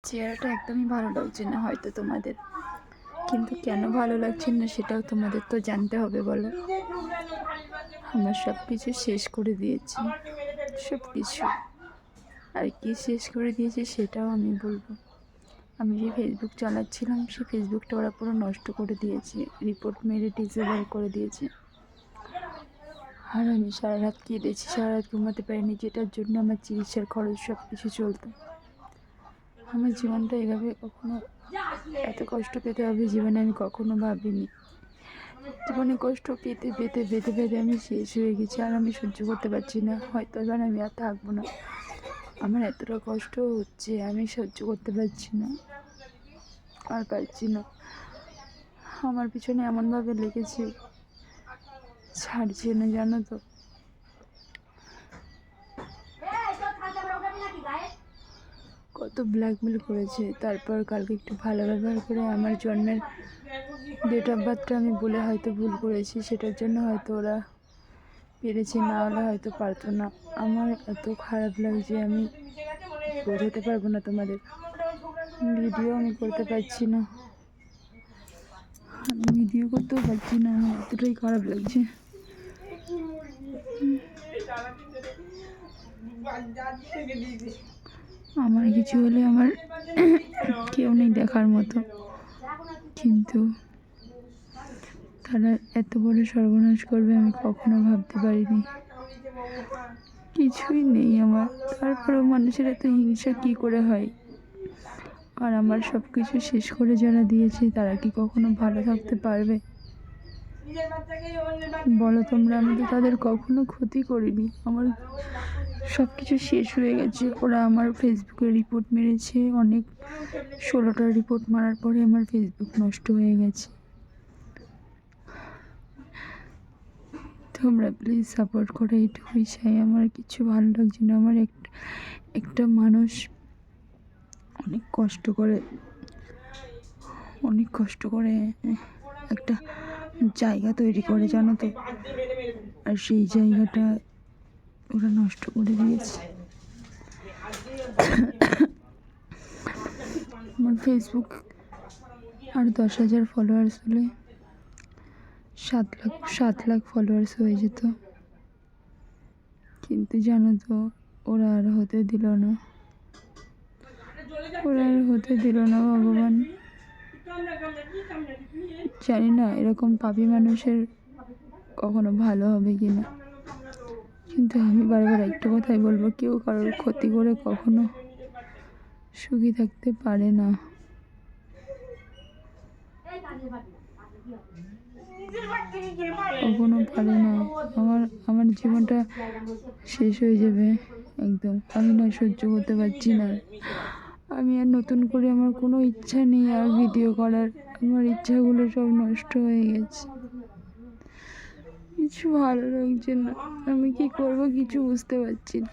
চেহারাটা একদমই ভালো লাগছে না হয়তো তোমাদের, কিন্তু কেন ভালো লাগছে না সেটাও তোমাদের তো জানতে হবে। বলো, আমার সব কিছু শেষ করে দিয়েছি, সব কিছু। আর কি শেষ করে দিয়েছে সেটাও আমি বলবো। আমি যে ফেসবুক চালাচ্ছিলাম সেই ফেসবুকটা ওরা পুরো নষ্ট করে দিয়েছে, রিপোর্ট মেরে ডিসেবল করে দিয়েছে। আর আমি সারা রাত কেঁদেছি, সারা রাত ঘুমাতে পারিনি, যেটার জন্য আমার চিকিৎসার খরচ সব কিছু চলতো। আমার জীবনটা এভাবে কখনো এত কষ্ট পেতে হবে জীবনে আমি কখনো ভাবিনি। জীবনে কষ্ট পেতে পেতে পেতে পেতে আমি শেষ হয়ে গেছি, আর আমি সহ্য করতে পারছি না। হয়তো এবার আমি আর থাকবো না। আমার এতটা কষ্ট হচ্ছে, আমি সহ্য করতে পারছি না, আর পারছি না। আমার পিছনে এমনভাবে লেগেছে, ছাড়ছে না, জানো তো। কত ব্ল্যাকমেল করেছে, তারপর কালকে একটু ভালো ব্যবহার করে আমার জন্মের ডেট অফ বার্থটা আমি বলে হয়তো ভুল করেছি, সেটার জন্য হয়তো ওরা পেরেছে, না হলে হয়তো পারতো না। আমার এত খারাপ লাগছে, আমি বোঝাতে পারবো না তোমাদের। ভিডিও আমি করতে পারছি না, আমি ভিডিও করতেও পারছি না, আমার এতটাই খারাপ লাগছে। আমার কিছু হলে আমার কেউ নেই দেখার মতো, কিন্তু তারা এত বড় সর্বনাশ করবে আমি কখনো ভাবতে পারিনি। কিছুই নেই আমার, তারপরেও মানুষের এত হিংসা কী করে হয়? আর আমার সব কিছু শেষ করে যারা দিয়েছে তারা কি কখনো ভালো থাকতে পারবে? বলো তোমরা, আমি তো তাদের কখনো ক্ষতি করিনি। আমার সব কিছু শেষ হয়ে গেছে। ওরা আমার ফেসবুকে রিপোর্ট মেরেছে, অনেক 16টা রিপোর্ট মারার পরে আমার ফেসবুক নষ্ট হয়ে গেছে। তোমরা প্লিজ সাপোর্ট করে, এইটুকুই চাই। আমার কিছু ভালো লাগছে না। আমার একটা মানুষ অনেক কষ্ট করে একটা জায়গা তৈরি করে, জানো তো, আর সেই জায়গাটা ওরা নষ্ট করে দিয়েছে। আমার ফেসবুক আর 10,000 ফলোয়ার্স হলে 7 লাখ ফলোয়ার্স হয়ে যেত, কিন্তু জানো তো ওরা আর হতে দিল না। ভগবান, জানি না এরকম পাপী মানুষের কখনো ভালো হবে কি না, কিন্তু আমি বারবার একটা কথাই বলবো, কেউ কারোর ক্ষতি করে কখনো সুখী থাকতে পারে না। কখনো পারে না। আমার জীবনটা শেষ হয়ে যাবে একদম। আমি না সহ্য করতে পারছি না। আমি আর নতুন করে আমার কোনো ইচ্ছা নেই আর ভিডিও করার। আমার ইচ্ছাগুলো সব নষ্ট হয়ে গেছে, কিছু ভালো লাগছে না। আমি কি করব কিছু বুঝতে পারছি না।